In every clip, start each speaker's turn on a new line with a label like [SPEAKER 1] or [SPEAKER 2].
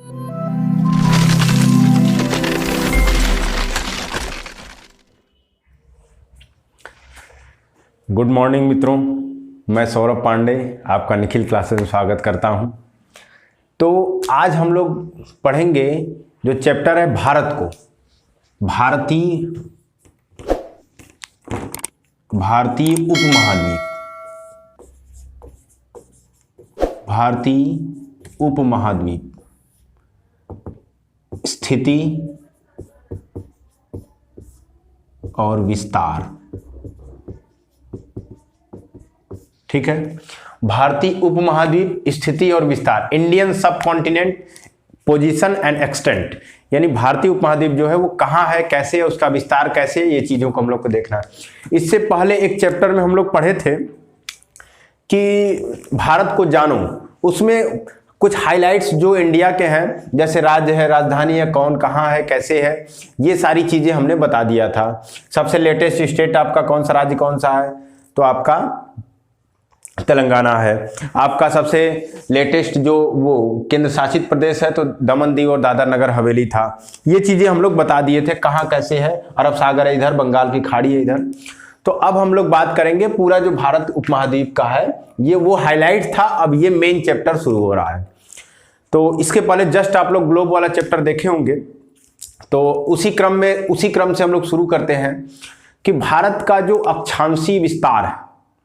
[SPEAKER 1] Good morning मित्रों, मैं सौरभ पांडे आपका निखिल क्लासेस में स्वागत करता हूं। तो आज हम लोग पढ़ेंगे जो चैप्टर है भारत को, भारतीय उपमहाद्वीप, स्थिति और विस्तार। ठीक है, भारतीय उपमहाद्वीप, स्थिति और विस्तार, इंडियन सब कॉन्टिनेंट, पोजीशन एंड एक्सटेंट, यानी भारतीय उपमहाद्वीप जो है वो कहाँ है, कैसे है, उसका विस्तार कैसे है, ये चीजों को हम लोग को देखना है। इससे पहले एक चैप्टर में हम लोग पढ़े थे कि भारत को जानो, उसमें कुछ हाइलाइट्स जो इंडिया के हैं, जैसे राज्य है, राजधानी है, कौन कहाँ है, कैसे है, ये सारी चीजें हमने बता दिया था। सबसे लेटेस्ट स्टेट आपका कौन सा राज्य कौन सा है, तो आपका तेलंगाना है। आपका सबसे लेटेस्ट जो वो केंद्र शासित प्रदेश है तो दमन दीव और दादर नगर हवेली था। ये चीजें हम लोग बता दिए थे, कहाँ कैसे है, अरब सागर है इधर, बंगाल की खाड़ी है इधर। तो अब हम लोग बात करेंगे पूरा जो भारत उपमहाद्वीप का है, ये वो हाईलाइट था। अब ये मेन चैप्टर शुरू हो रहा है। तो इसके पहले जस्ट आप लोग ग्लोब वाला चैप्टर देखे होंगे, तो उसी क्रम से हम लोग शुरू करते हैं कि भारत का जो अक्षांशीय विस्तार है,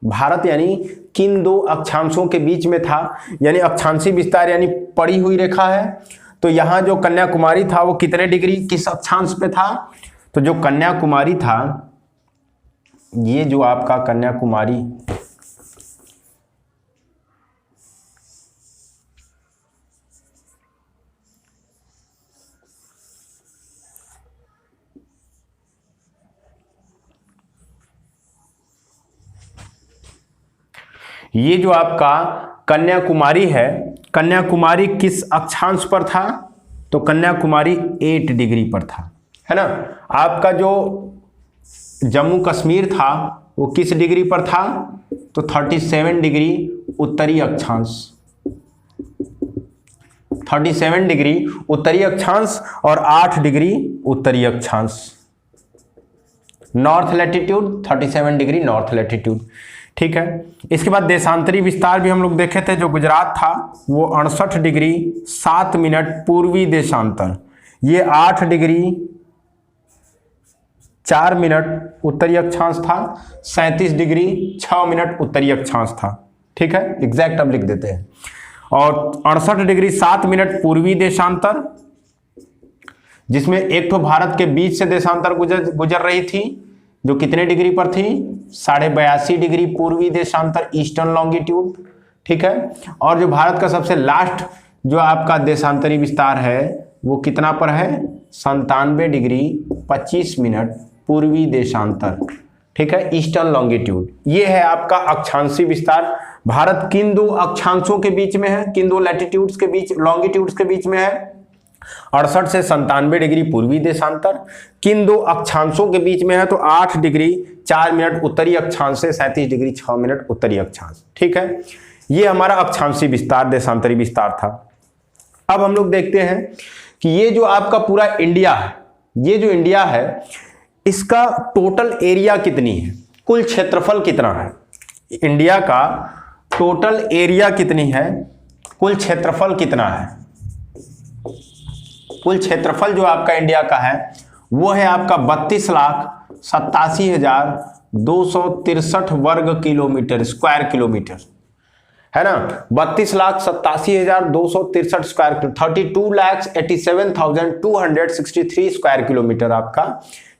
[SPEAKER 1] भारत यानी किन दो अक्षांशों के बीच में था, यानी अक्षांशीय विस्तार यानी पड़ी हुई रेखा है। तो यहां जो कन्याकुमारी था वो कितने डिग्री किस अक्षांश पे था, तो जो कन्याकुमारी था, ये जो आपका कन्याकुमारी, ये जो आपका कन्याकुमारी है, कन्याकुमारी किस अक्षांश पर था, तो कन्याकुमारी 8 डिग्री पर था, है ना। आपका जो जम्मू कश्मीर था वो किस डिग्री पर था, तो 37 डिग्री उत्तरी अक्षांश, 37 डिग्री उत्तरी अक्षांश और 8 डिग्री उत्तरी अक्षांश, north latitude 37 degree north latitude. ठीक है, इसके बाद देशांतरी विस्तार भी हम लोग देखे थे। जो गुजरात था वो 68 डिग्री 7 मिनट पूर्वी देशांतर, ये 8 डिग्री 4 मिनट उत्तरी अक्षांश था, 37 डिग्री 6 मिनट उत्तरी अक्षांश था। ठीक है, एग्जैक्ट अब लिख देते हैं। और 68 डिग्री 7 मिनट पूर्वी देशांतर, जिसमें एक तो भारत के बीच से देशांतर गुजर रही थी, जो कितने डिग्री पर थी, 82.5 डिग्री पूर्वी देशांतर, ईस्टर्न लॉन्गिट्यूड। ठीक है, और जो भारत का सबसे लास्ट जो आपका देशांतरी विस्तार है वो कितना पर है, 97 डिग्री 25 मिनट पूर्वी देशांतर। ठीक है, ईस्टर्न लॉन्गिट्यूड। ये है आपका अक्षांशीय विस्तार। भारत किन दो अक्षांशों के बीच में है, किन दो लैटिट्यूड्स के बीच, लॉन्गिट्यूड्स के बीच में है, 68 से 97 डिग्री पूर्वी देशांतर। किन दो अक्षांशों के बीच में है, तो 8 डिग्री 4 मिनट उत्तरी अक्षांश से 37 डिग्री 6 मिनट उत्तरी अक्षांश। ठीक है, ये हमारा अक्षांशीय विस्तार, देशांतरी विस्तार था। अब हम लोग देखते हैं कि ये जो आपका पूरा इंडिया है, ये जो इंडिया है, इसका टोटल एरिया कितनी है, कुल क्षेत्रफल कितना है, इंडिया का टोटल एरिया कितनी है, कुल क्षेत्रफल कितना है। कुल क्षेत्रफल जो आपका इंडिया का है वो है आपका 32,87,263 वर्ग किलोमीटर, स्क्वायर किलोमीटर, है ना। 32,87,263 स्क्वायर, 32,87,263 स्क्वायर किलोमीटर आपका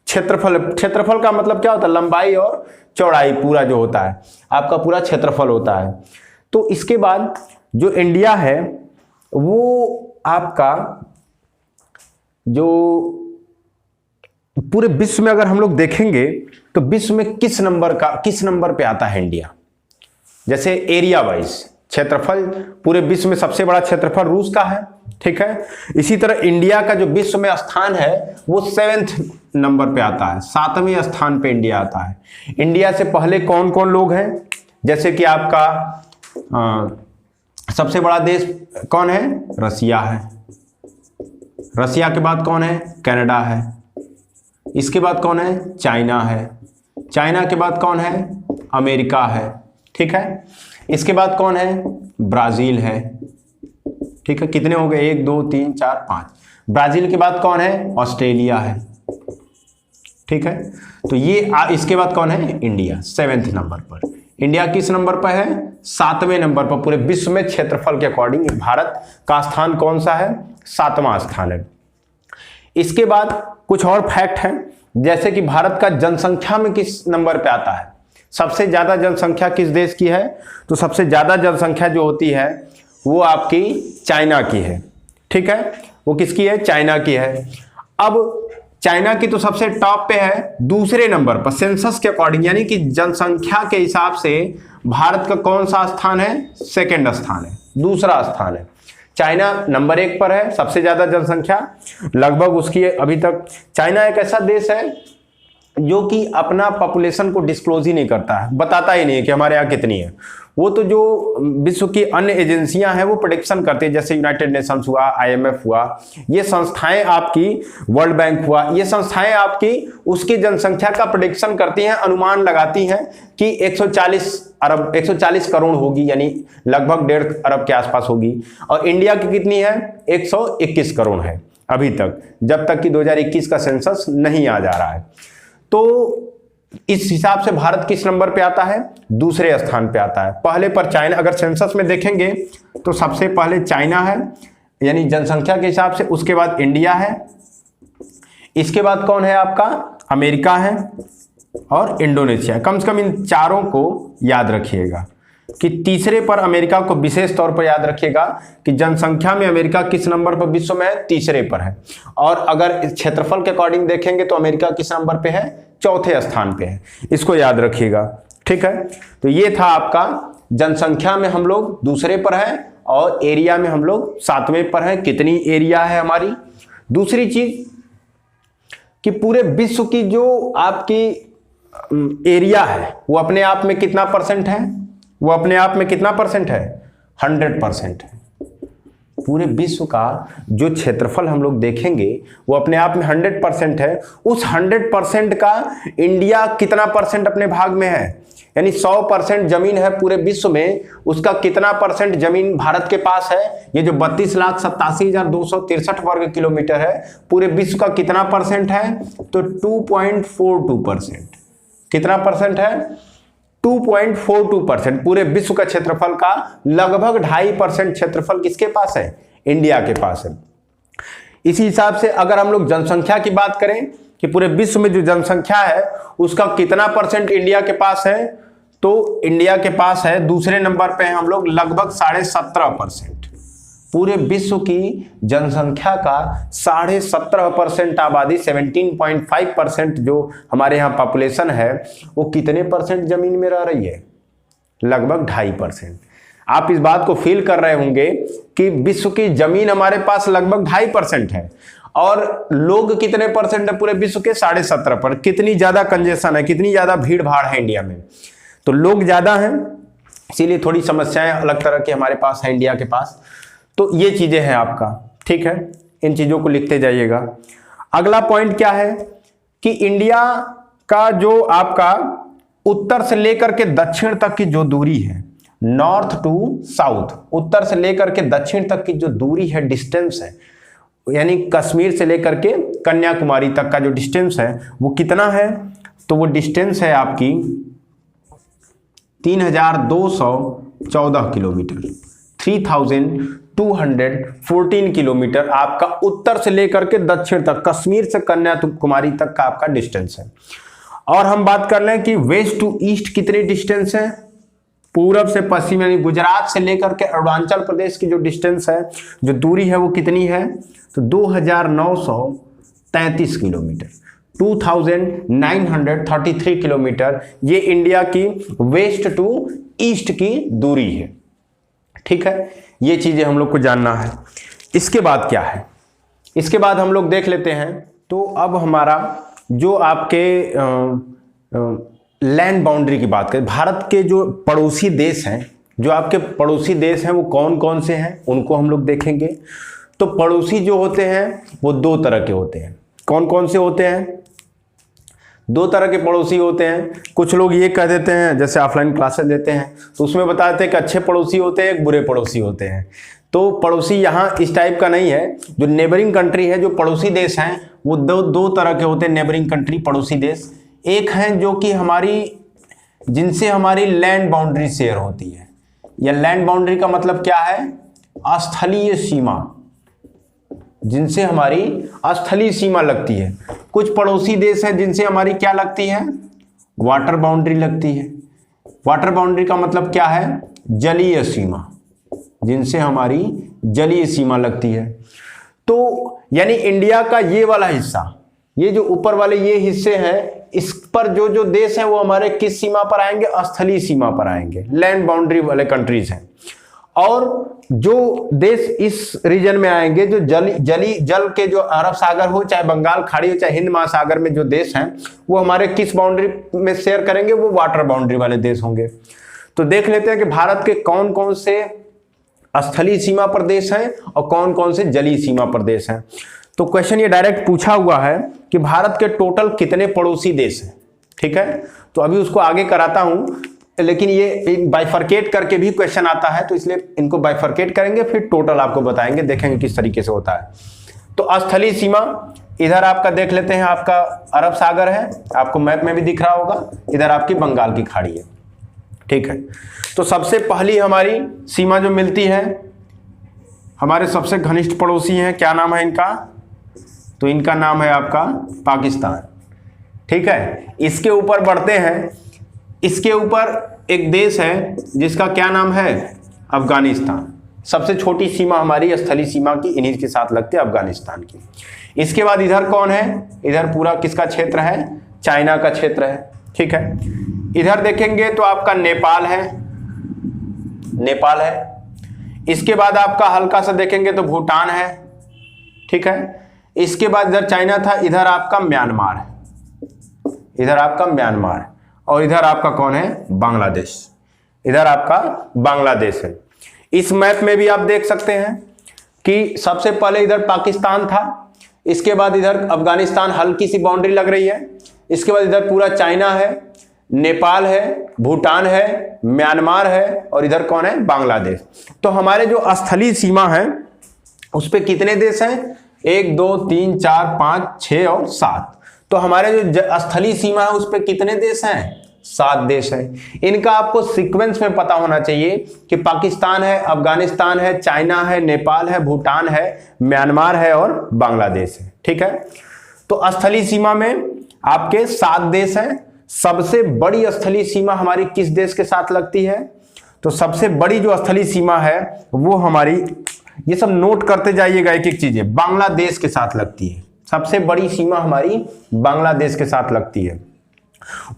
[SPEAKER 1] क्षेत्रफल। क्षेत्रफल का मतलब क्या होता है, लंबाई और चौड़ाई पूरा जो होता है आपका पूरा क्षेत्रफल होता है। तो इसके बाद जो इंडिया है वो आपका जो पूरे विश्व में अगर हम लोग देखेंगे तो विश्व में किस नंबर पे आता है इंडिया, जैसे एरिया वाइज क्षेत्रफल, पूरे विश्व में सबसे बड़ा क्षेत्रफल रूस का है। ठीक है, इसी तरह इंडिया का जो विश्व में स्थान है वो 7वें नंबर पे आता है, 7वें स्थान पे इंडिया आता है। इंडिया से पहले कौन कौन लोग हैं, जैसे कि आपका सबसे बड़ा देश कौन है, रसिया है। रसिया के बाद कौन है? कनाडा है। इसके बाद कौन है? चाइना है। चाइना के बाद कौन है? अमेरिका है। ठीक है, इसके बाद कौन है? ब्राजील है। ठीक है, कितने हो गए? 1 2 3 4 5। ब्राजील के बाद कौन है? ऑस्ट्रेलिया है। ठीक है, तो ये इसके बाद कौन है? इंडिया 7वें नंबर पर। इंडिया किस नंबर पर है? 7वें नंबर पर। पूरे विश्व में क्षेत्रफल के अकॉर्डिंग भारत का स्थान कौन सा है? 7वां स्थान है। इसके बाद कुछ और फैक्ट हैं, जैसे कि भारत का जनसंख्या में किस नंबर पे आता है? सबसे ज्यादा जनसंख्या किस देश की है? तो सबसे ज्यादा जनसंख्या जो होती है वो आपकी चाइना की है। ठीक है, वो किसकी है? चाइना की है। अब चाइना की तो सबसे टॉप पे है, दूसरे नंबर पर सेंसस के अकॉर्डिंग, यानी कि जनसंख्या के हिसाब से भारत का कौन सा स्थान है? 2nd स्थान है, दूसरा स्थान है। चाइना नंबर 1 पर है, सबसे ज्यादा जनसंख्या लगभग उसकी अभी तक। चाइना एक ऐसा देश है जो कि अपना पॉपुलेशन को डिस्क्लोज ही नहीं करता है, बताता ही नहीं है कि हमारे यहाँ कितनी है। वो तो जो विश्व की अन्य एजेंसियां हैं वो प्रेडिक्शन करती है, जैसे यूनाइटेड नेशंस हुआ, IMF हुआ, ये संस्थाएं आपकी, वर्ल्ड बैंक हुआ, ये संस्थाएं आपकी उसकी जनसंख्या का प्रेडिक्शन करती हैं, अनुमान लगाती हैं कि 140 करोड़ होगी, यानी लगभग 1.5 अरब के आसपास होगी। और इंडिया की कितनी है? 121 करोड़ है अभी तक, जब तक कि 2021 का सेंसस नहीं आ जा रहा है। तो इस हिसाब से भारत किस नंबर पे आता है? दूसरे स्थान पे आता है। पहले पर चाइना, अगर सेंसस में देखेंगे तो सबसे पहले चाइना है, यानी जनसंख्या के हिसाब से। उसके बाद इंडिया है, इसके बाद कौन है आपका? अमेरिका है और इंडोनेशिया। कम से कम इन चारों को याद रखिएगा कि तीसरे पर अमेरिका को विशेष तौर पर याद रखिएगा कि जनसंख्या में अमेरिका किस नंबर पर विश्व में है? तीसरे पर है। और अगर इस क्षेत्रफल के अकॉर्डिंग देखेंगे तो अमेरिका किस नंबर पे है? 4थे स्थान पे है। इसको याद रखिएगा। ठीक है, तो ये था आपका, जनसंख्या में हम लोग दूसरे पर है और एरिया में हम लोग 7वें पर है। कितनी एरिया है हमारी? दूसरी चीज कि पूरे विश्व की जो आपकी एरिया है वो अपने आप में कितना परसेंट है? वो अपने आप में कितना परसेंट है? 100% है। पूरे विश्व का जो क्षेत्रफल हम लोग देखेंगे वो अपने आप में 100% है। उस 100% का इंडिया कितना परसेंट अपने भाग में है? यानी 100% जमीन है पूरे विश्व में, उसका कितना परसेंट जमीन भारत के पास है? ये जो 32,87,263 वर्ग किलोमीटर है, पूरे विश्व का कितना परसेंट है? तो 2.42%। कितना परसेंट है? 2.42%। पूरे विश्व का क्षेत्रफल का लगभग 2.5% क्षेत्रफल किसके पास है? इंडिया के पास है। इसी हिसाब से अगर हम लोग जनसंख्या की बात करें कि पूरे विश्व में जो जनसंख्या है उसका कितना परसेंट इंडिया के पास है, तो इंडिया के पास है दूसरे नंबर पे हैं हम लोग, लगभग 17.5%। पूरे विश्व की जनसंख्या का 17.5% आबादी, 17.5% जो हमारे यहाँ पॉपुलेशन है, वो कितने परसेंट जमीन में रह रही है? लगभग 2.5%। आप इस बात को फील कर रहे होंगे कि विश्व की जमीन हमारे पास लगभग 2.5% है और लोग कितने परसेंट है पूरे विश्व के? 17.5%। कितनी ज्यादा कंजेशन है, कितनी ज्यादा भीड़ भाड़ है इंडिया में। तो लोग ज्यादा हैं, इसीलिए थोड़ी समस्याएं अलग तरह की हमारे पास है इंडिया के पास। तो ये चीजें हैं आपका। ठीक है, इन चीजों को लिखते जाइएगा। अगला पॉइंट क्या है कि इंडिया का जो आपका उत्तर से लेकर के दक्षिण तक की जो दूरी है, नॉर्थ टू साउथ, उत्तर से लेकर के दक्षिण तक की जो दूरी है, डिस्टेंस है, यानी कश्मीर से लेकर के कन्याकुमारी तक का जो डिस्टेंस है वो कितना है? तो वो डिस्टेंस है आपकी 3,214 किलोमीटर, 3,214 किलोमीटर आपका उत्तर से लेकर के दक्षिण तक, कश्मीर से कन्याकुमारी तक का आपका डिस्टेंस है। और हम बात कर लें कि वेस्ट टू ईस्ट कितनी डिस्टेंस है? पूरब से पश्चिम, यानी गुजरात से लेकर के अरुणाचल प्रदेश की जो डिस्टेंस है, जो दूरी है, वो कितनी है? तो 2,933 किलोमीटर, 2,933 किलोमीटर। ये इंडिया की वेस्ट टू ईस्ट की दूरी है। ठीक है, ये चीजें हम लोग को जानना है। इसके बाद क्या है? इसके बाद हम लोग देख लेते हैं। तो अब हमारा जो आपके लैंड बाउंड्री की बात करें, भारत के जो पड़ोसी देश हैं, जो आपके पड़ोसी देश हैं वो कौन कौन से हैं, उनको हम लोग देखेंगे। तो पड़ोसी जो होते हैं वो दो तरह के होते हैं। कौन कौन से होते हैं? दो तरह के पड़ोसी होते हैं। कुछ लोग ये कह देते हैं, जैसे ऑफलाइन क्लासेस लेते हैं तो उसमें बताते हैं कि अच्छे पड़ोसी होते हैं, एक बुरे पड़ोसी होते हैं। तो पड़ोसी यहाँ इस टाइप का नहीं है। जो नेबरिंग कंट्री है, जो पड़ोसी देश हैं, वो दो तरह के होते हैं नेबरिंग कंट्री, पड़ोसी देश। एक है जो कि जिनसे हमारी लैंड बाउंड्री शेयर होती है, या लैंड बाउंड्री का मतलब क्या है? स्थलीय सीमा, जिनसे हमारी स्थलीय सीमा लगती है। कुछ पड़ोसी देश हैं जिनसे हमारी क्या लगती है? वाटर बाउंड्री लगती है। वाटर बाउंड्री का मतलब क्या है? जलीय सीमा, जिनसे हमारी जलीय सीमा लगती है। तो यानी इंडिया का ये वाला हिस्सा, ये जो ऊपर वाले ये हिस्से हैं, इस पर जो जो देश हैं वो हमारे किस सीमा पर आएंगे? स्थलीय सीमा पर आएंगे, लैंड बाउंड्री वाले कंट्रीज हैं। और जो देश इस रीजन में आएंगे, जो जल के, जो अरब सागर हो, चाहे बंगाल खाड़ी हो, चाहे हिंद महासागर में जो देश हैं, वो हमारे किस बाउंड्री में शेयर करेंगे? वो वाटर बाउंड्री वाले देश होंगे। तो देख लेते हैं कि भारत के कौन कौन से स्थलीय सीमा प्रदेश हैं और कौन कौन से जलीय सीमा प्रदेश हैं। तो क्वेश्चन ये डायरेक्ट पूछा हुआ है कि भारत के टोटल कितने पड़ोसी देश हैं। ठीक है, तो अभी उसको आगे कराता हूं, लेकिन ये बाइफरकेट करके भी क्वेश्चन आता है, तो इसलिए इनको बाइफरकेट करेंगे, फिर टोटल आपको बताएंगे, देखेंगे किस तरीके से होता है। तो स्थलीय सीमा इधर आपका देख लेते हैं, आपका अरब सागर है, आपको मैप में भी दिख रहा होगा, इधर आपकी बंगाल की खाड़ी है। ठीक है, तो सबसे पहली हमारी सीमा जो मिलती है, हमारे सबसे घनिष्ठ पड़ोसी हैं, क्या नाम है इनका? तो इनका नाम है आपका पाकिस्तान। ठीक है, इसके ऊपर बढ़ते हैं। इसके ऊपर एक देश है जिसका क्या नाम है? अफगानिस्तान। सबसे छोटी सीमा हमारी स्थलीय सीमा की इन्हीं के साथ लगती है, अफगानिस्तान की। इसके बाद इधर कौन है? इधर पूरा किसका क्षेत्र है? चाइना का क्षेत्र है। ठीक है, इधर देखेंगे तो आपका नेपाल है, नेपाल है। इसके बाद आपका हल्का सा देखेंगे तो भूटान है। ठीक है, इसके बाद इधर चाइना था, इधर आपका म्यांमार है, इधर आपका म्यांमार, और इधर आपका कौन है? बांग्लादेश। इधर आपका बांग्लादेश है। इस मैप में भी आप देख सकते हैं कि सबसे पहले इधर पाकिस्तान था, इसके बाद इधर अफगानिस्तान हल्की सी बाउंड्री लग रही है, इसके बाद इधर पूरा चाइना है, नेपाल है, भूटान है, म्यांमार है, और इधर कौन है? बांग्लादेश। तो हमारे जो स्थलीय सीमा है उस पे कितने देश हैं? 1 2 3 4 5 6 और 7। तो हमारे जो स्थलीय सीमा है उस पे कितने देश हैं? 7 देश हैं। इनका आपको सीक्वेंस में पता होना चाहिए कि पाकिस्तान है, अफगानिस्तान है, चाइना है, नेपाल है, भूटान है, म्यांमार है और बांग्लादेश है। ठीक है, तो स्थलीय सीमा में आपके 7 देश हैं। सबसे बड़ी स्थलीय सीमा हमारी किस देश के साथ लगती है? तो सबसे बड़ी जो स्थलीय सीमा है वो हमारी, ये सब नोट करते जाइएगा एक एक चीजें, बांग्लादेश के साथ लगती है। सबसे बड़ी सीमा हमारी बांग्लादेश के साथ लगती है।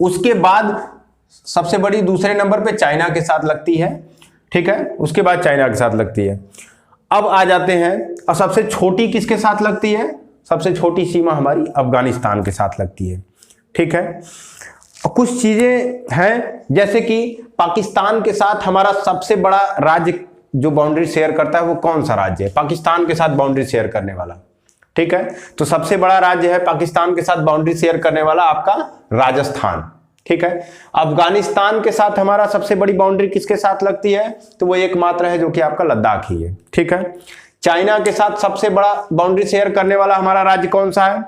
[SPEAKER 1] उसके बाद सबसे बड़ी दूसरे नंबर पे चाइना के साथ लगती है। ठीक है, उसके बाद चाइना के साथ लगती है। अब आ जाते हैं, और सबसे छोटी किसके साथ लगती है? सबसे छोटी सीमा हमारी अफगानिस्तान के साथ लगती है। ठीक है, और कुछ चीजें हैं जैसे कि पाकिस्तान के साथ हमारा सबसे बड़ा राज्य जो बाउंड्री शेयर करता है वो कौन सा राज्य है? पाकिस्तान के साथ बाउंड्री शेयर करने वाला। ठीक है, तो सबसे बड़ा राज्य है पाकिस्तान के साथ बाउंड्री शेयर करने वाला आपका राजस्थान। ठीक है, अफगानिस्तान के साथ हमारा सबसे बड़ी बाउंड्री किसके साथ लगती है? तो वो एकमात्र है जो कि आपका लद्दाख ही है। ठीक है, चाइना के साथ सबसे बड़ा बाउंड्री शेयर करने वाला हमारा राज्य कौन सा है?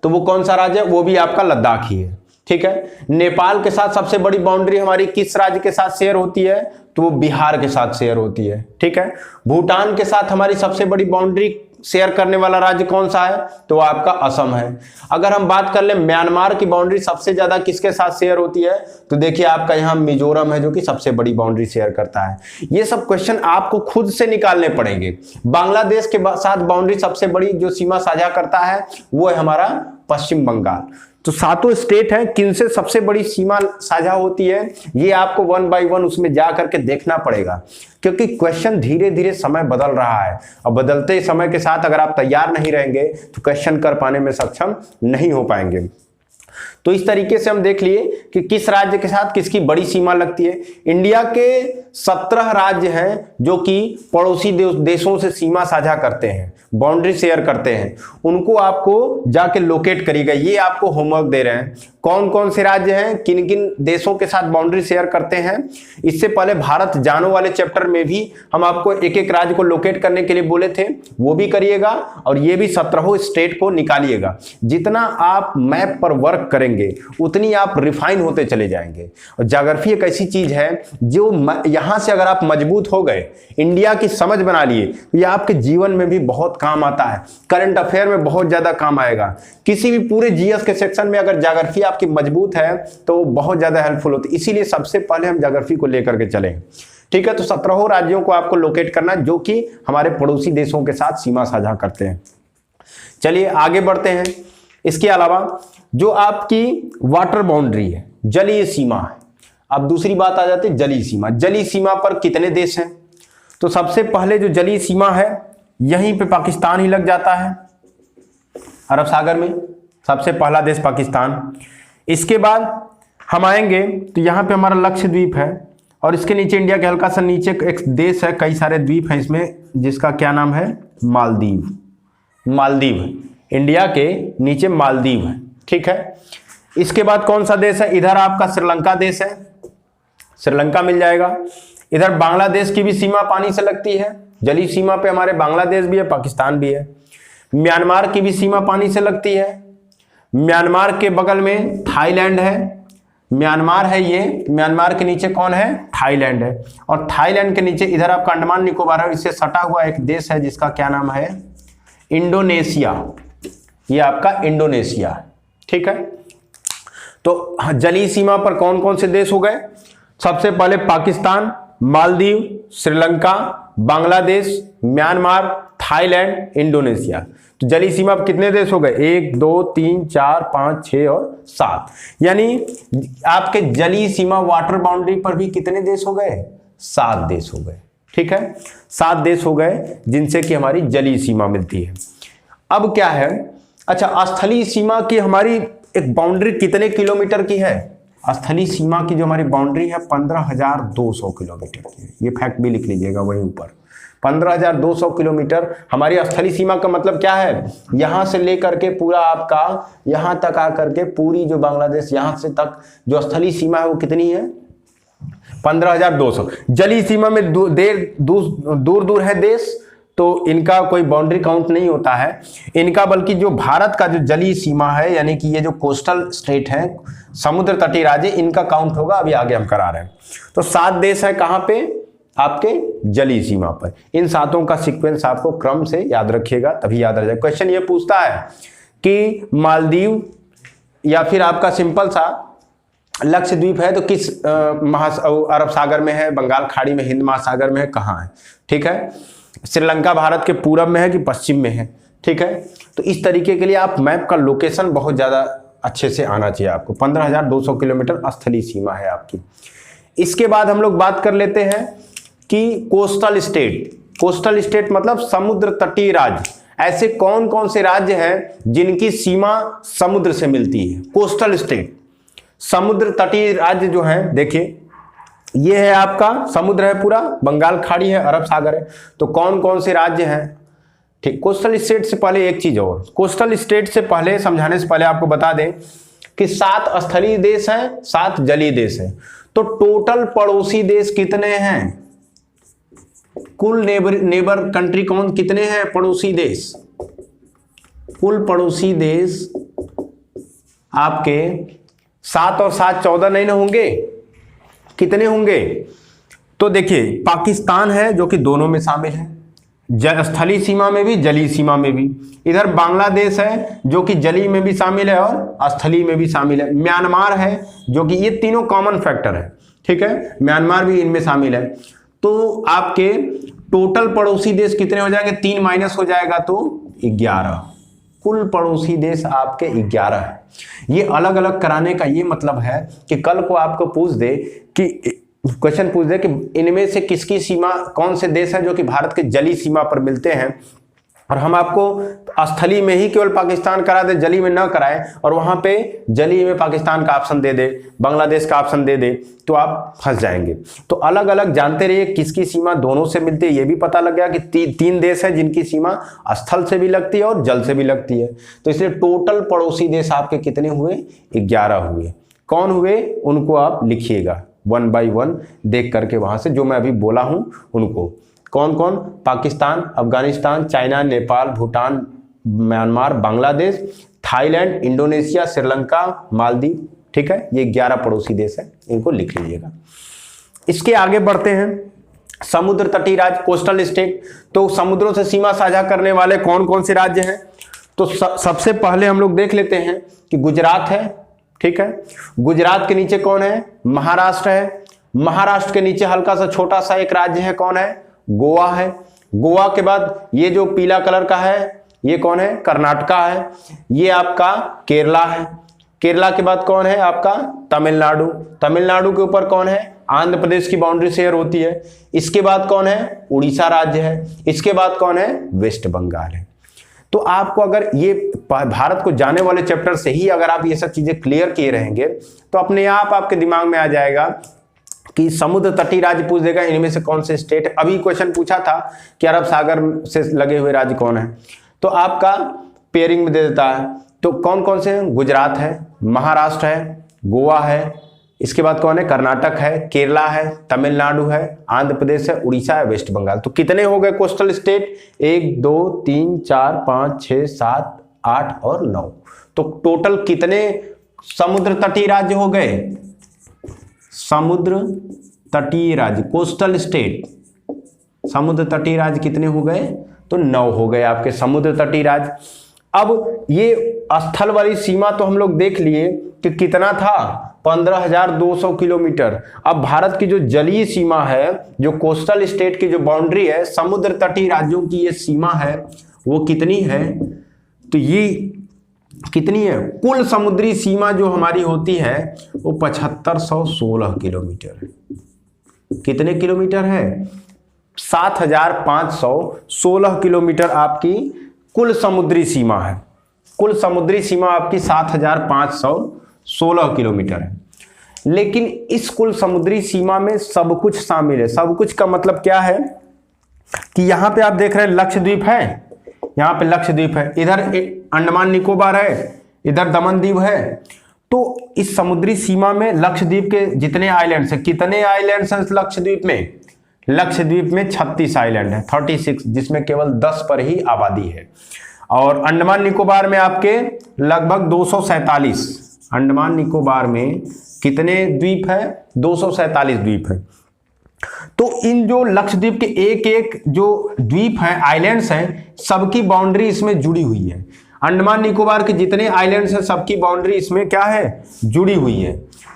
[SPEAKER 1] तो वो कौन सा राज्य है? वो भी आपका लद्दाख ही है। ठीक है, नेपाल के साथ सबसे बड़ी बाउंड्री हमारी किस राज्य के साथ शेयर होती है? तो वो बिहार के साथ शेयर होती है। ठीक है, भूटान के साथ हमारी सबसे बड़ी बाउंड्री शेयर करने वाला राज्य कौन सा है? तो आपका असम है। अगर हम बात कर ले म्यांमार की बाउंड्री सबसे ज्यादा किसके साथ शेयर होती है? तो देखिए आपका यहाँ मिजोरम है जो कि सबसे बड़ी बाउंड्री शेयर करता है। ये सब क्वेश्चन आपको खुद से निकालने पड़ेंगे। बांग्लादेश के साथ बाउंड्री सबसे बड़ी जो सीमा साझा करता है वो है हमारा पश्चिम बंगाल। तो 7 स्टेट है, किनसे सबसे बड़ी सीमा साझा होती है ये आपको 1 बाय 1 उसमें जा करके देखना पड़ेगा, क्योंकि क्वेश्चन धीरे धीरे समय बदल रहा है और बदलते समय के साथ अगर आप तैयार नहीं रहेंगे तो क्वेश्चन कर पाने में सक्षम नहीं हो पाएंगे। तो इस तरीके से हम देख लिए कि किस राज्य के साथ किसकी बड़ी सीमा लगती है। इंडिया के 17 राज्य हैं जो कि पड़ोसी देशों से सीमा साझा करते हैं, बाउंड्री शेयर करते हैं, उनको आपको जाके लोकेट करिएगा। ये आपको होमवर्क दे रहे हैं, कौन कौन से राज्य हैं, किन किन देशों के साथ बाउंड्री शेयर करते हैं। इससे पहले भारत जानो वाले चैप्टर में भी हम आपको एक एक राज्य को लोकेट करने के लिए बोले थे, वो भी करिएगा और ये भी 17 स्टेट को निकालिएगा। जितना आप मैप पर वर्क करेंगे उतनी आप रिफाइन होते चले जाएंगे। और ज्योग्राफी एक ऐसी चीज है जो यहां से अगर आप मजबूत हो गए, इंडिया की समझ बना लिए, तो ये आपके जीवन में भी बहुत काम आता है, करंट अफेयर में बहुत ज्यादा काम आएगा। किसी भी पूरे जीएस के सेक्शन में अगर ज्योग्राफी आपकी मजबूत है तो बहुत ज्यादा हेल्पफुल होती है। इसीलिए सबसे पहले हम ज्योग्राफी को लेकर के चलें। ठीक है, तो 17 राज्यों को आपको लोकेट करना जो कि हमारे पड़ोसी देशों के साथ सीमा साझा करते हैं। चलिए आगे बढ़ते हैं। इसके अलावा जो आपकी वाटर बाउंड्री है, जलीय सीमा है। अब दूसरी बात आ जाती है जलीय सीमा। जलीय सीमा पर कितने देश हैं? तो सबसे पहले जो जलीय सीमा है यहीं पे पाकिस्तान ही लग जाता है, अरब सागर में सबसे पहला देश पाकिस्तान। इसके बाद हम आएंगे तो यहाँ पे हमारा लक्षद्वीप है और इसके नीचे इंडिया के हल्का सा नीचे एक देश है, कई सारे द्वीप हैं इसमें, जिसका क्या नाम है? मालदीव। मालदीव, इंडिया के नीचे मालदीव है। ठीक है, इसके बाद कौन सा देश है? इधर आपका श्रीलंका देश है, श्रीलंका मिल जाएगा। इधर बांग्लादेश की भी सीमा पानी से लगती है, जलीय सीमा पे हमारे बांग्लादेश भी है, पाकिस्तान भी है। म्यांमार की भी सीमा पानी से लगती है। म्यांमार के बगल में थाईलैंड है, म्यांमार है ये, म्यांमार के नीचे कौन है? थाईलैंड है। और थाईलैंड के नीचे इधर आपका अंडमान निकोबार है, इससे सटा हुआ एक देश है जिसका क्या नाम है? इंडोनेशिया। ये आपका इंडोनेशिया है। ठीक है, तो जलीय सीमा पर कौन कौन से देश हो गए? सबसे पहले Pakistan, Maldives, Sri Lanka, Bangladesh, Myanmar, Thailand, Indonesia. तो जलीय सीमा पर कितने देश हो गए? 1 2 3 4 5 6 और 7। यानी आपके जलीय सीमा वाटर बाउंड्री पर भी कितने देश हो गए? 7 देश हो गए। ठीक है, 7 देश हो गए जिनसे कि हमारी जलीय सीमा मिलती है। अब क्या है? अच्छा, स्थलीय सीमा की हमारी एक बाउंड्री कितने किलोमीटर की है? स्थलीय सीमा की जो हमारी बाउंड्री है 15,200 किलोमीटर की है। ये फैक्ट भी लिख लीजिएगा वहीं ऊपर, 15,200 किलोमीटर हमारी स्थलीय सीमा का मतलब क्या है? यहां से लेकर के पूरा आपका यहां तक आकर के पूरी जो बांग्लादेश यहां से तक जो स्थलीय सीमा है वो कितनी है? 15,200। जलीय सीमा में दूर दूर है देश, तो इनका कोई बाउंड्री काउंट नहीं होता है इनका, बल्कि जो भारत का जो जलीय सीमा है यानी कि ये जो कोस्टल स्टेट है, समुद्र तटीय राज्य, इनका काउंट होगा। अभी आगे हम करा रहे हैं। तो 7 देश है कहां पे? आपके जलीय सीमा पर। इन 7 का सीक्वेंस आपको क्रम से याद रखिएगा, तभी याद रह जाए। क्वेश्चन ये पूछता है कि मालदीव या फिर आपका सिंपल सा लक्षद्वीप है तो किस अरब सागर में है, बंगाल खाड़ी में, हिंद महासागर में है, कहाँ है? ठीक है, श्रीलंका भारत के पूरब में है कि पश्चिम में है? ठीक है, तो इस तरीके के लिए आप मैप का लोकेशन बहुत ज्यादा अच्छे से आना चाहिए आपको। 15,200 किलोमीटर स्थलीय सीमा है आपकी। इसके बाद हम लोग बात कर लेते हैं कि कोस्टल स्टेट। कोस्टल स्टेट मतलब समुद्र तटीय राज्य। ऐसे कौन कौन से राज्य हैं जिनकी सीमा समुद्र से मिलती है? कोस्टल स्टेट, समुद्र तटीय राज्य जो है, देखिए ये है आपका समुद्र है पूरा, बंगाल खाड़ी है, अरब सागर है। तो कौन कौन से राज्य हैं? ठीक, कोस्टल स्टेट से पहले एक चीज और, कोस्टल स्टेट से पहले समझाने से पहले आपको बता दें कि 7 स्थलीय देश हैं, 7 जलीय देश हैं। तो टोटल पड़ोसी देश कितने हैं? कुल नेबर कंट्री कौन कितने हैं? पड़ोसी देश, कुल पड़ोसी देश आपके 7 और 7 14 नहीं ना होंगे? कितने होंगे? तो देखिए पाकिस्तान है जो कि दोनों में शामिल है, स्थलीय सीमा में भी जलीय सीमा में भी। इधर बांग्लादेश है जो कि जलीय में भी शामिल है और स्थलीय में भी शामिल है। म्यांमार है जो कि, ये तीनों कॉमन फैक्टर है। ठीक है, म्यांमार भी इनमें शामिल है। तो आपके टोटल पड़ोसी देश कितने हो जाएंगे? 3 माइनस हो जाएगा तो 11। कुल पड़ोसी देश आपके 11 है। ये अलग अलग कराने का ये मतलब है कि कल को आपको पूछ दे कि क्वेश्चन पूछ दे कि इनमें से किसकी सीमा, कौन से देश हैं जो कि भारत के जलीय सीमा पर मिलते हैं और हम आपको स्थली में ही केवल पाकिस्तान करा दे, जली में ना कराए, और वहां पे जली में पाकिस्तान का ऑप्शन दे दे, बांग्लादेश का ऑप्शन दे दे, तो आप फंस जाएंगे। तो अलग अलग जानते रहिए किसकी सीमा दोनों से मिलती है। ये भी पता लग गया कि तीन देश हैं जिनकी सीमा स्थल से भी लगती है और जल से भी लगती है। तो इसलिए टोटल पड़ोसी देश आपके कितने हुए? 11 हुए। कौन हुए उनको आप लिखिएगा 1 by 1 देख करके, वहां से जो मैं अभी बोला हूं उनको। कौन कौन? Pakistan, Afghanistan, China, Nepal, Bhutan, Myanmar, Bangladesh, Thailand, Indonesia, Sri Lanka, Maldives. ठीक है, ये 11 पड़ोसी देश है, इनको लिख लीजिएगा। इसके आगे बढ़ते हैं। समुद्र तटीय राज्य, कोस्टल स्टेट। तो समुद्रों से सीमा साझा करने वाले कौन कौन से राज्य हैं? तो सबसे पहले हम लोग देख लेते हैं कि गुजरात है। ठीक है, गुजरात के नीचे कौन है? महाराष्ट्र है। महाराष्ट्र के नीचे हल्का सा छोटा सा एक राज्य है, कौन है? गोवा है। गोवा के बाद ये जो पीला कलर का है ये कौन है? कर्नाटका है। ये आपका केरला है। केरला के बाद कौन है? आपका तमिलनाडु। तमिलनाडु के ऊपर कौन है? आंध्र प्रदेश की बाउंड्री शेयर होती है। इसके बाद कौन है? उड़ीसा राज्य है। इसके बाद कौन है? वेस्ट बंगाल है। तो आपको अगर ये भारत को जाने वाले चैप्टर से ही अगर आप ये सब चीजें क्लियर किए रहेंगे तो अपने आप आपके दिमाग में आ जाएगा कि समुद्र तटीय राज्य पूछ देगा इनमें से कौन से स्टेट। अभी क्वेश्चन पूछा था कि अरब सागर से लगे हुए राज्य कौन है, तो आपका पेयरिंग में दे देता है। तो कौन कौन से हैं? गुजरात है, महाराष्ट्र है, गोवा है, इसके बाद कौन है? कर्नाटक है, केरला है, तमिलनाडु है, आंध्र प्रदेश है, उड़ीसा है, वेस्ट बंगाल। तो कितने हो गए कोस्टल स्टेट? 1 2 3 4 5 6 7 8 और 9। तो टोटल कितने समुद्र तटीय राज्य हो गए? समुद्र तटीय राज्य, कोस्टल स्टेट, समुद्र तटीय राज्य कितने हो गए? तो 9 हो गए आपके समुद्र तटीय राज्य। अब ये स्थल वाली सीमा तो हम लोग देख लिए कि कितना था? 15,200 किलोमीटर। अब भारत की जो जलीय सीमा है, जो कोस्टल स्टेट की जो बाउंड्री है, समुद्र तटीय राज्यों की ये सीमा है, वो कितनी है? तो ये कितनी है? कुल समुद्री सीमा जो हमारी होती है वो 7516 किलोमीटर है। कितने किलोमीटर है? 7516 किलोमीटर आपकी कुल समुद्री सीमा है। कुल समुद्री सीमा आपकी 7516 किलोमीटर है। लेकिन इस कुल समुद्री सीमा में सब कुछ शामिल है। सब कुछ का मतलब क्या है कि यहां पे आप देख रहे हैं लक्षद्वीप है, यहां पे लक्षद्वीप है, इधर अंडमान निकोबार है, इधर दमन दीव है। तो इस समुद्री सीमा में लक्षद्वीप के जितने आइलैंड्स हैं, कितने आइलैंड्स हैं लक्षद्वीप में? लक्षद्वीप में 36 आइलैंड है, 36, जिसमें केवल 10 पर ही आबादी है। और अंडमान निकोबार में आपके लगभग 247, अंडमान निकोबार में कितने द्वीप है? 247 द्वीप है। तो इन जो लक्षद्वीप के एक एक जो द्वीप हैं, आइलैंड्स हैं, सबकी बाउंड्री इसमें जुड़ी हुई है। अंडमान निकोबार के जितने आइलैंड्स हैं सबकी बाउंड्री इसमें क्या है? जुड़ी हुई है।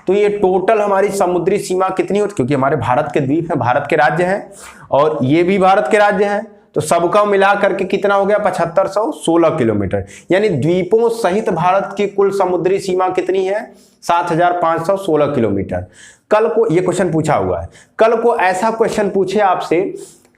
[SPEAKER 1] तो ये टोटल हमारी समुद्री सीमा कितनी होती है? क्योंकि हमारे भारत के द्वीप हैं, भारत के राज्य हैं, और ये भी भारत के राज्य हैं, तो सबका मिला करके कितना हो गया? 7516 किलोमीटर। यानी द्वीपों सहित भारत की कुल समुद्री सीमा कितनी है? 7516 किलोमीटर। कल को ये क्वेश्चन पूछा हुआ है, कल को ऐसा क्वेश्चन पूछे आपसे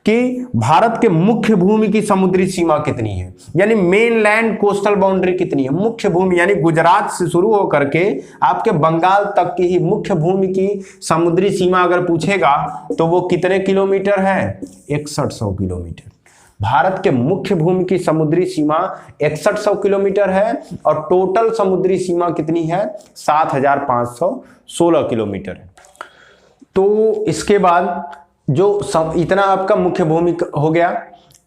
[SPEAKER 1] कि भारत के मुख्य भूमि की समुद्री सीमा कितनी है, यानी मेन लैंड कोस्टल बाउंड्री कितनी है, मुख्य भूमि, यानी गुजरात से शुरू होकर के आपके बंगाल तक की ही मुख्य भूमि की समुद्री सीमा अगर पूछेगा तो वो कितने किलोमीटर है? 6100 किलोमीटर। भारत के मुख्य भूमि की समुद्री सीमा 6100 किलोमीटर है, और टोटल समुद्री सीमा कितनी है? 7516 किलोमीटर है। तो इसके बाद जो इतना आपका मुख्य भूमि हो गया।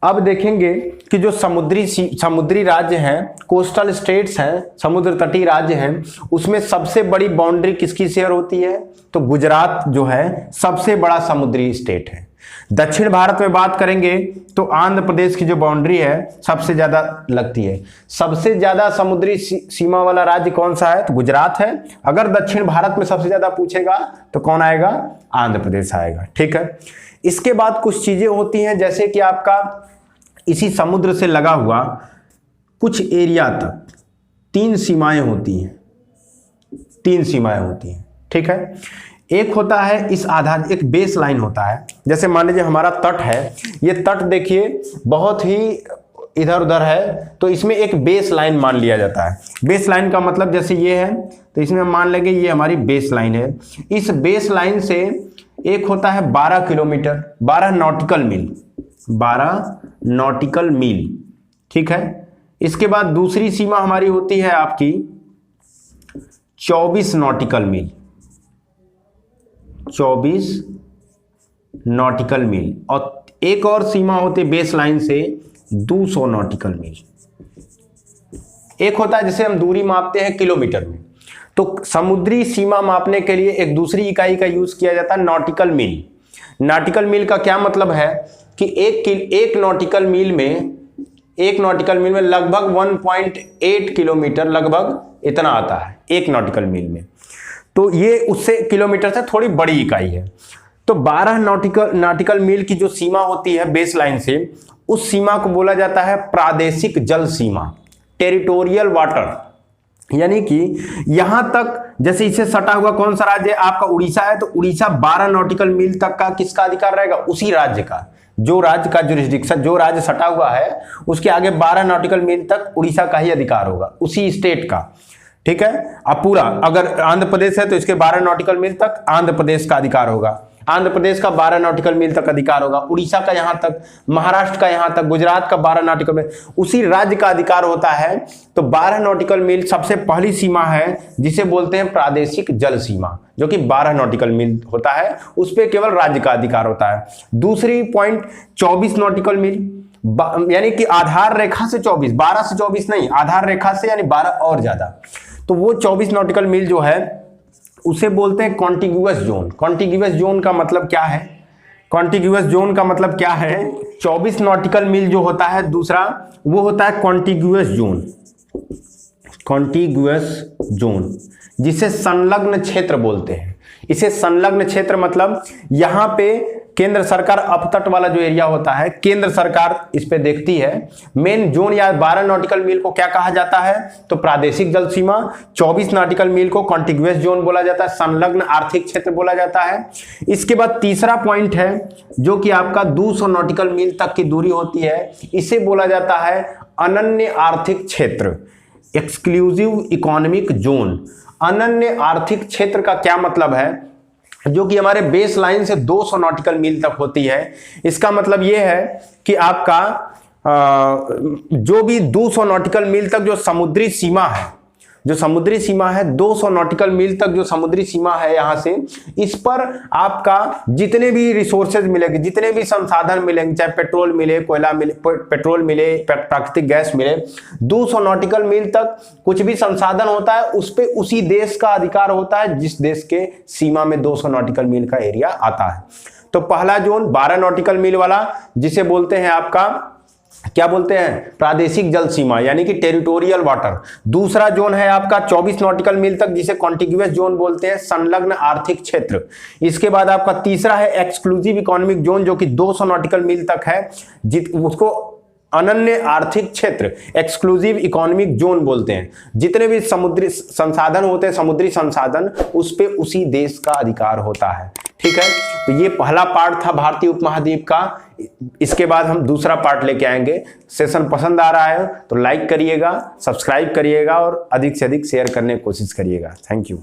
[SPEAKER 1] अब देखेंगे कि जो समुद्री राज्य हैं, कोस्टल स्टेट्स हैं, समुद्र तटीय राज्य हैं, उसमें सबसे बड़ी बाउंड्री किसकी शेयर होती है? तो गुजरात जो है सबसे बड़ा समुद्री स्टेट है। दक्षिण भारत में बात करेंगे तो आंध्र प्रदेश की जो बाउंड्री है सबसे ज्यादा लगती है। सबसे ज्यादा समुद्री सीमा वाला राज्य कौन सा है? तो गुजरात है। अगर दक्षिण भारत में सबसे ज्यादा पूछेगा तो कौन आएगा? आंध्र प्रदेश आएगा। ठीक है, इसके बाद कुछ चीजें होती हैं, जैसे कि आपका इसी समुद्र से लगा हुआ कुछ एरिया तक 3 सीमाएं होती हैं, 3 सीमाएं होती हैं। ठीक है, एक होता है इस आधार, एक बेस लाइन होता है। जैसे मान लीजिए हमारा तट है, ये तट देखिए बहुत ही इधर उधर है, तो इसमें एक बेस लाइन मान लिया जाता है। बेस लाइन का मतलब जैसे ये है, तो इसमें हम मान लेंगे ये हमारी बेस लाइन है। इस बेस लाइन से एक होता है 12 किलोमीटर, 12 नॉटिकल मील, 12 नॉटिकल मील, ठीक है। इसके बाद दूसरी सीमा हमारी होती है आपकी 24 नॉटिकल मील, 24 नॉटिकल मील, और एक और सीमा होती है बेस लाइन से 200 नॉटिकल मील। एक होता है जिसे हम दूरी मापते हैं किलोमीटर में, तो समुद्री सीमा मापने के लिए एक दूसरी इकाई का यूज किया जाता है नॉटिकल मील। नॉटिकल मील का क्या मतलब है कि एक नॉटिकल मील में लगभग 1.8 किलोमीटर, लगभग इतना आता है एक नॉटिकल मील में। तो ये उससे किलोमीटर से थोड़ी बड़ी इकाई है। तो 12 नॉटिकल मील की जो सीमा होती है बेस लाइन से, उस सीमा को बोला जाता है प्रादेशिक जल सीमा, टेरिटोरियल वाटर। यानी कि यहां तक, जैसे इससे सटा हुआ कौन सा राज्य है आपका, उड़ीसा है, तो उड़ीसा 12 नॉटिकल मील तक का किसका अधिकार रहेगा, उसी राज्य का, जो राज्य का जुरिस्डिक्शन, जो राज्य सटा हुआ है उसके आगे 12 नॉटिकल मील तक उड़ीसा का ही अधिकार होगा, उसी स्टेट का, ठीक है। अब पूरा अगर आंध्र प्रदेश है तो इसके 12 नॉटिकल मील तक आंध्र प्रदेश का अधिकार होगा, आंध्र प्रदेश का 12 नॉटिकल मील तक अधिकार होगा, उड़ीसा का यहां तक, महाराष्ट्र का यहां तक, गुजरात का 12 नॉटिकल मील, उसी राज्य का अधिकार होता है। तो 12 नॉटिकल मील सबसे पहली सीमा है जिसे बोलते हैं प्रादेशिक जल सीमा, जो कि 12 नॉटिकल मील होता है, उस पर केवल राज्य का अधिकार होता है। दूसरी पॉइंट 24 नॉटिकल मील, यानी कि आधार रेखा से 24, 12 से 24 नहीं, आधार रेखा से यानी 12 और ज्यादा, तो वो 24 नॉटिकल मील जो है उसे बोलते हैं कॉन्टिग्यूअस जोन। कॉन्टिग्यूअस जोन का मतलब क्या है, कॉन्टिग्यूअस जोन का मतलब क्या है, 24 नॉटिकल मील जो होता है दूसरा, वो होता है कॉन्टिग्यूअस जोन, कॉन्टिग्यूअस जोन, जिसे संलग्न क्षेत्र बोलते हैं। इसे संलग्न क्षेत्र मतलब यहां पे केंद्र सरकार, अपतट वाला जो एरिया होता है, केंद्र सरकार इस पे देखती है। मेन जोन या 12 नॉटिकल मील को क्या कहा जाता है, तो प्रादेशिक जल सीमा, 24 नॉटिकल मील को कॉन्टिग्यूअस जोन बोला जाता है, संलग्न आर्थिक क्षेत्र बोला जाता है। इसके बाद तीसरा पॉइंट है जो कि आपका 200 नॉटिकल मील तक की दूरी होती है, इसे बोला जाता है अनन्य आर्थिक क्षेत्र, एक्सक्लूसिव इकोनॉमिक जोन। अनन्य आर्थिक क्षेत्र का क्या मतलब है, जो कि हमारे बेस लाइन से 200 नॉटिकल मील तक होती है। इसका मतलब यह है कि आपका जो भी 200 नॉटिकल मील तक जो समुद्री सीमा है, जो समुद्री सीमा है 200 नॉटिकल मील तक जो समुद्री सीमा है यहां से, इस पर आपका जितने भी रिसोर्सेज मिलेंगे, जितने भी संसाधन मिलेंगे, चाहे पेट्रोल मिले, कोयला मिले, पेट्रोल मिले, प्राकृतिक गैस मिले, 200 नॉटिकल मील तक कुछ भी संसाधन होता है उस पे उसी देश का अधिकार होता है जिस देश के सीमा में 200 नॉटिकल मील का एरिया आता है। तो पहला जोन 12 नॉटिकल मील वाला, जिसे बोलते हैं आपका, क्या बोलते हैं, प्रादेशिक जल सीमा, यानी कि टेरिटोरियल वाटर। दूसरा जोन है आपका 24 नॉटिकल मील तक, जिसे कॉन्टिग्यूअस जोन बोलते हैं, संलग्न आर्थिक क्षेत्र। इसके बाद आपका तीसरा है एक्सक्लूसिव इकोनॉमिक जोन, जो कि 200 नॉटिकल मील तक है, उसको अनन्य आर्थिक क्षेत्र, एक्सक्लूसिव इकोनॉमिक जोन बोलते हैं। जितने भी समुद्री संसाधन होते हैं, समुद्री संसाधन, उस पे उसी देश का अधिकार होता है, ठीक है। तो ये पहला पार्ट था भारतीय उपमहाद्वीप का। इसके बाद हम दूसरा पार्ट लेके आएंगे। सेशन पसंद आ रहा है तो लाइक करिएगा, सब्सक्राइब करिएगा और अधिक से अधिक शेयर करने की कोशिश करिएगा। Thank you.